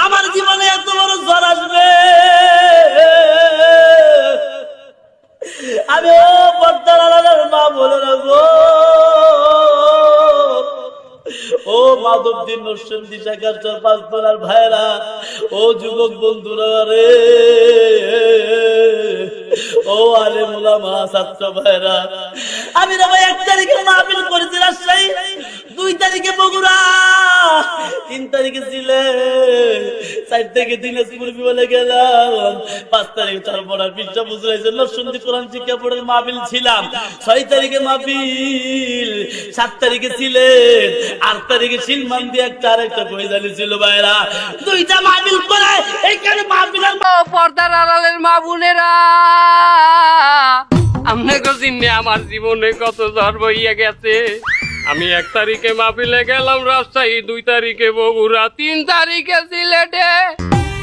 আমার জীবনে এত বড় ঝড় আসবে আমি ও পর্দার আড়ালের মা বলে রাখবো। ও মাধবদীন নরসিংদী শাখার পাঁচ দোলার ভাইরা, ও যুবক বন্ধুরা রে, ও আলেম ওলামা ছাত্র ভাইরা, আমি রে ভাই 1 তারিখে মাহফিল করেছি রাজশাহী, 2 তারিখে বগুড়া, 3 তারিখে সিলেট, 4 তারিখে দিনাজপুর বিমানে গেলাম, 5 তারিখে চারপড়ার পৃষ্ঠা বুঝলাইছে নরসিংদী কোরআন শিক্ষা বোর্ডের মাহফিল ছিলাম, 6 তারিখে মাহফিল, 7 তারিখে সিলেট, 8 তারিখে শিলমান্দি একটা আরেকটা কইজালি ছিল ভাইরা, 2টা মাহফিল করে এইখানে মাহফিল। পর্দার আড়ালের মা বোনেরা, আপনাকে চিনে আমার জীবনে কত ঝড় বইয়া গেছে। আমি 1 তারিখে মাহফিলে গেলাম রাজশাহী, 2 তারিখে বগুড়া, 3 তারিখে সিলেটে,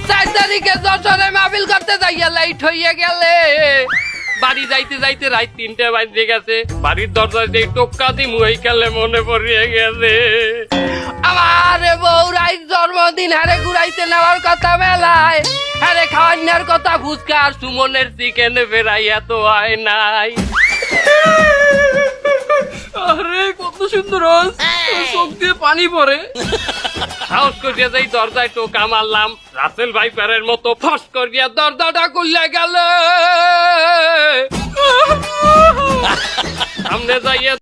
4 তারিখে যশোরে মাহফিল করতে যাইয়া লাইট হইয়া গেলে বাড়ি যাইতে যাইতে রাত 3টে বাজে গেছে। বাড়ির দরজায় যে টোক্কা দিমু এই কালে মনে পড়িয়ে গেছে আমার বউ রাইত জন্মদিন হারে ঘুরাইতে নেওয়ার কথা মেলায়, হারে খাওয়ানোর কথা ফুচকা আর সুমনের চিকেন ফেরাই এত হয় নাই। আরে কত সুন্দর চোখ দিয়ে পানি পড়ে। সাহস করিয়া যাই দরজায় টোকা মারলাম, রাসেল ভাই প্যারের মতো ফস করিয়া দরজাটা খুলে গেল। সামনে যাইয়া